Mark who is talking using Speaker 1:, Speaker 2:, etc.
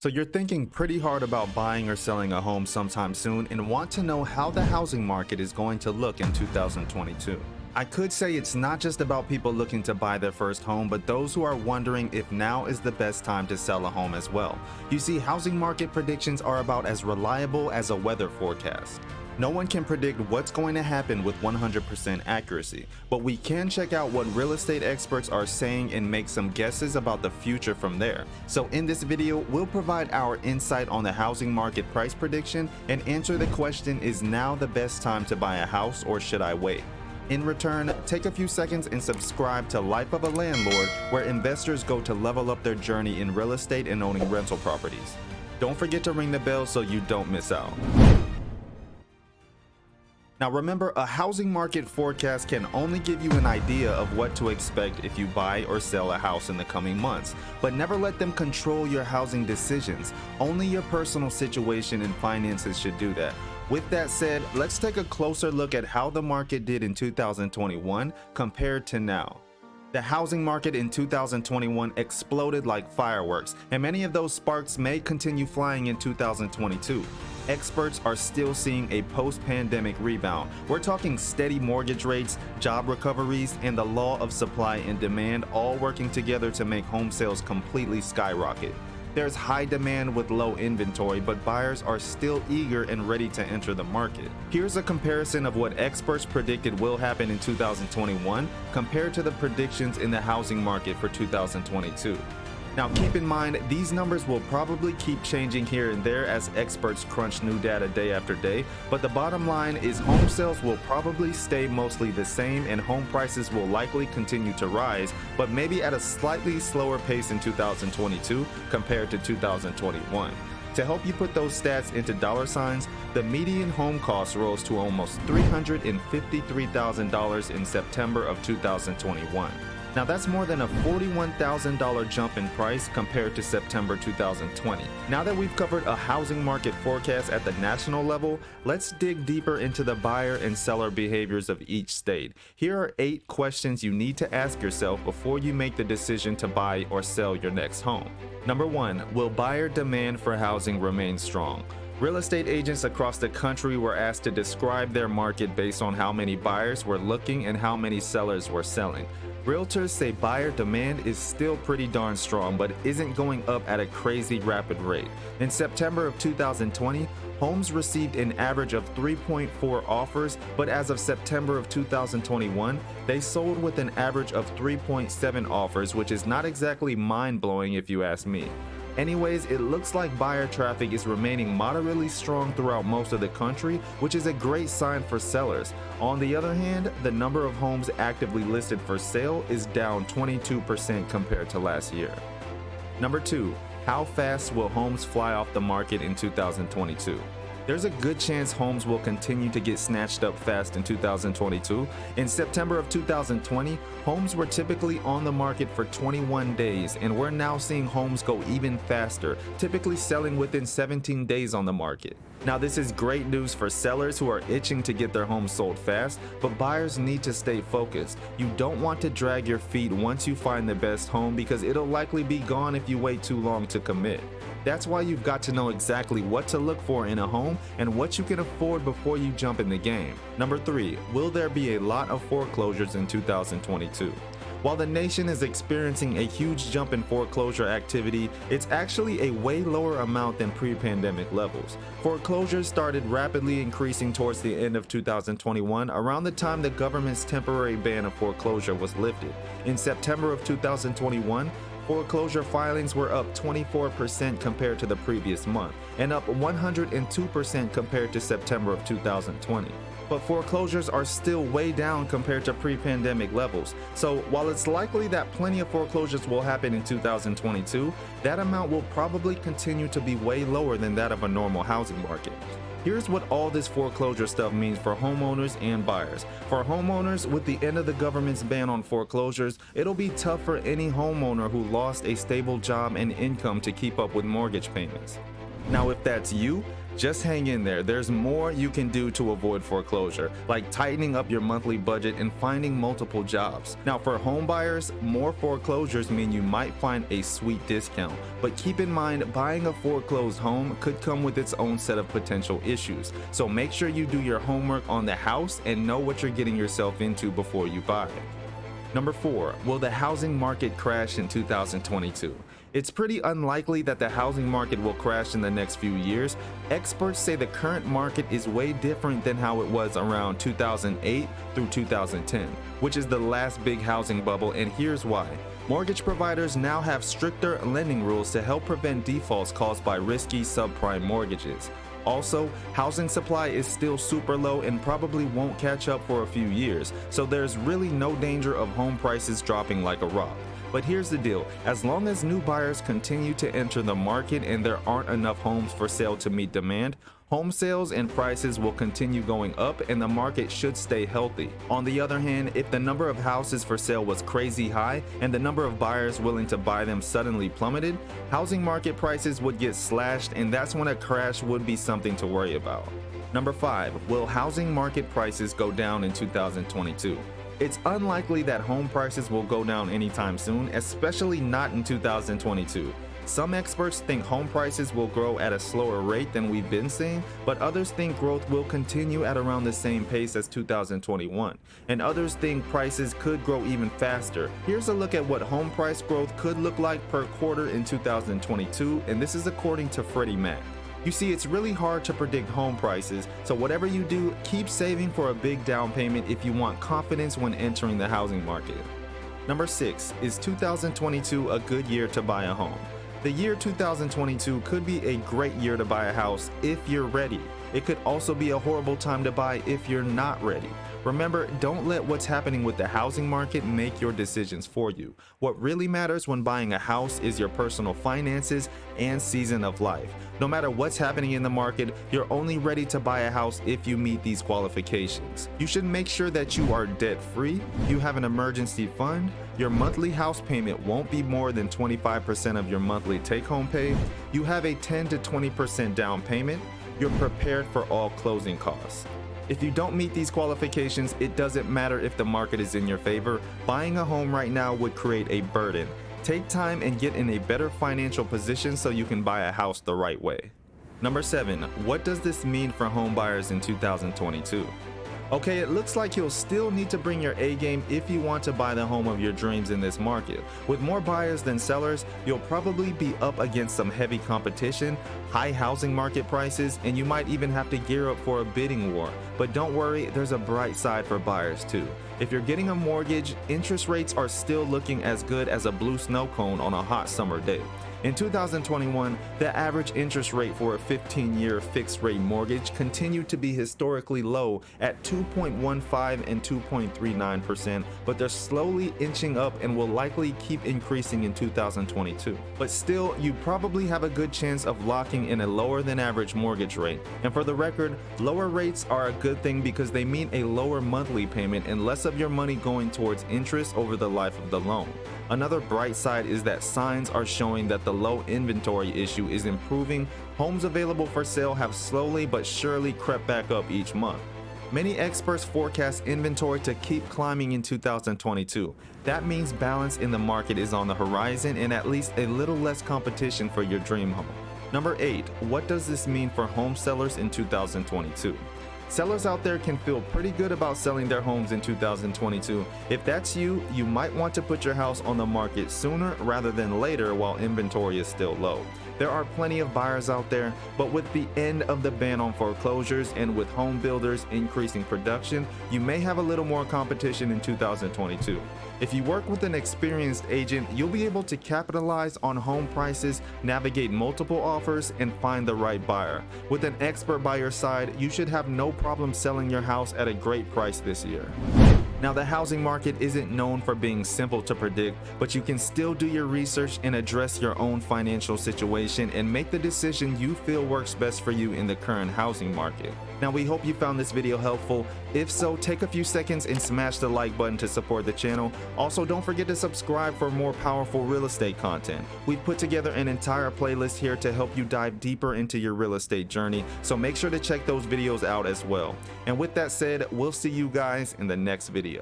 Speaker 1: So you're thinking pretty hard about buying or selling a home sometime soon and want to know how the housing market is going to look in 2022. I could say it's not just about people looking to buy their first home, but those who are wondering if now is the best time to sell a home as well. You see, housing market predictions are about as reliable as a weather forecast. No one can predict what's going to happen with 100% accuracy, but we can check out what real estate experts are saying and make some guesses about the future from there. So in this video, we'll provide our insight on the housing market price prediction and answer the question, is now the best time to buy a house or should I wait? In return, take a few seconds and subscribe to Life of a Landlord, where investors go to level up their journey in real estate and owning rental properties. Don't forget to ring the bell so you don't miss out. Now remember, a housing market forecast can only give you an idea of what to expect if you buy or sell a house in the coming months, but never let them control your housing decisions. Only your personal situation and finances should do that. With that said, let's take a closer look at how the market did in 2021 compared to now. The housing market in 2021 exploded like fireworks, and many of those sparks may continue flying in 2022. Experts are still seeing a post-pandemic rebound. We're talking steady mortgage rates, job recoveries, and the law of supply and demand all working together to make home sales completely skyrocket. There's high demand with low inventory, but buyers are still eager and ready to enter the market. Here's a comparison of what experts predicted will happen in 2021 compared to the predictions in the housing market for 2022. Now keep in mind, these numbers will probably keep changing here and there as experts crunch new data day after day, but the bottom line is home sales will probably stay mostly the same and home prices will likely continue to rise, but maybe at a slightly slower pace in 2022 compared to 2021. To help you put those stats into dollar signs, the median home cost rose to almost $353,000 in September of 2021. Now that's more than a $41,000 jump in price compared to September 2020. Now that we've covered a housing market forecast at the national level, let's dig deeper into the buyer and seller behaviors of each state. Here are 8 questions you need to ask yourself before you make the decision to buy or sell your next home. Number 1, will buyer demand for housing remain strong? Real estate agents across the country were asked to describe their market based on how many buyers were looking and how many sellers were selling. Realtors say buyer demand is still pretty darn strong, but isn't going up at a crazy rapid rate. In September of 2020, homes received an average of 3.4 offers, but as of September of 2021, they sold with an average of 3.7 offers, which is not exactly mind-blowing if you ask me. Anyways, it looks like buyer traffic is remaining moderately strong throughout most of the country, which is a great sign for sellers. On the other hand, the number of homes actively listed for sale is down 22% compared to last year. Number 2, how fast will homes fly off the market in 2022? There's a good chance homes will continue to get snatched up fast in 2022. In September of 2020, homes were typically on the market for 21 days, and we're now seeing homes go even faster, typically selling within 17 days on the market. Now this is great news for sellers who are itching to get their homes sold fast, but buyers need to stay focused. You don't want to drag your feet once you find the best home because it'll likely be gone if you wait too long to commit. That's why you've got to know exactly what to look for in a home and what you can afford before you jump in the game. Number 3, will there be a lot of foreclosures in 2022? While the nation is experiencing a huge jump in foreclosure activity, it's actually a way lower amount than pre-pandemic levels. Foreclosures started rapidly increasing towards the end of 2021, around the time the government's temporary ban of foreclosure was lifted. In September of 2021, foreclosure filings were up 24% compared to the previous month, and up 102% compared to September of 2020. But foreclosures are still way down compared to pre-pandemic levels. So while it's likely that plenty of foreclosures will happen in 2022, that amount will probably continue to be way lower than that of a normal housing market. Here's what all this foreclosure stuff means for homeowners and buyers. For homeowners, with the end of the government's ban on foreclosures, it'll be tough for any homeowner who lost a stable job and income to keep up with mortgage payments. Now, if that's you, just hang in there. There's more you can do to avoid foreclosure, like tightening up your monthly budget and finding multiple jobs. Now, for home buyers, more foreclosures mean you might find a sweet discount, but keep in mind buying a foreclosed home could come with its own set of potential issues. So make sure you do your homework on the house and know what you're getting yourself into before you buy. Number 4, will the housing market crash in 2022? It's pretty unlikely that the housing market will crash in the next few years. Experts say the current market is way different than how it was around 2008 through 2010, which is the last big housing bubble, and here's why. Mortgage providers now have stricter lending rules to help prevent defaults caused by risky subprime mortgages. Also, housing supply is still super low and probably won't catch up for a few years, so there's really no danger of home prices dropping like a rock. But here's the deal, as long as new buyers continue to enter the market and there aren't enough homes for sale to meet demand, home sales and prices will continue going up and the market should stay healthy. On the other hand, if the number of houses for sale was crazy high and the number of buyers willing to buy them suddenly plummeted, housing market prices would get slashed, and that's when a crash would be something to worry about. Number 5, will housing market prices go down in 2022? It's unlikely that home prices will go down anytime soon, especially not in 2022. Some experts think home prices will grow at a slower rate than we've been seeing, but others think growth will continue at around the same pace as 2021, and others think prices could grow even faster. Here's a look at what home price growth could look like per quarter in 2022, and this is according to Freddie Mac. You see, it's really hard to predict home prices, so whatever you do, keep saving for a big down payment if you want confidence when entering the housing market. Number 6, is 2022 a good year to buy a home? The year 2022 could be a great year to buy a house if you're ready. It could also be a horrible time to buy if you're not ready. Remember, don't let what's happening with the housing market make your decisions for you. What really matters when buying a house is your personal finances and season of life. No matter what's happening in the market, you're only ready to buy a house if you meet these qualifications. You should make sure that you are debt-free, you have an emergency fund, your monthly house payment won't be more than 25% of your monthly take-home pay, you have a 10 to 20% down payment, you're prepared for all closing costs. If you don't meet these qualifications, it doesn't matter if the market is in your favor. Buying a home right now would create a burden. Take time and get in a better financial position so you can buy a house the right way. Number 7, what does this mean for home buyers in 2022? Okay, it looks like you'll still need to bring your A game if you want to buy the home of your dreams in this market. With more buyers than sellers, you'll probably be up against some heavy competition, high housing market prices, and you might even have to gear up for a bidding war. But don't worry, there's a bright side for buyers too. If you're getting a mortgage, interest rates are still looking as good as a blue snow cone on a hot summer day. In 2021, the average interest rate for a 15-year fixed-rate mortgage continued to be historically low at 2.15 and 2.39%, but they're slowly inching up and will likely keep increasing in 2022. But still, you probably have a good chance of locking in a lower than average mortgage rate. And for the record, lower rates are a good thing because they mean a lower monthly payment and less of your money going towards interest over the life of the loan. Another bright side is that signs are showing that the low inventory issue is improving. Homes available for sale have slowly but surely crept back up each month. Many experts forecast inventory to keep climbing in 2022. That means balance in the market is on the horizon and at least a little less competition for your dream home. Number 8, what does this mean for home sellers in 2022? Sellers out there can feel pretty good about selling their homes in 2022. If that's you, you might want to put your house on the market sooner rather than later while inventory is still low. There are plenty of buyers out there, but with the end of the ban on foreclosures and with home builders increasing production, you may have a little more competition in 2022. If you work with an experienced agent, you'll be able to capitalize on home prices, navigate multiple offers, and find the right buyer. With an expert by your side, you should have no problem selling your house at a great price this year. Now, the housing market isn't known for being simple to predict, but you can still do your research and address your own financial situation and make the decision you feel works best for you in the current housing market. Now, we hope you found this video helpful. If so, take a few seconds and smash the like button to support the channel. Also, don't forget to subscribe for more powerful real estate content. We've put together an entire playlist here to help you dive deeper into your real estate journey, so make sure to check those videos out as well. And with that said, we'll see you guys in the next video.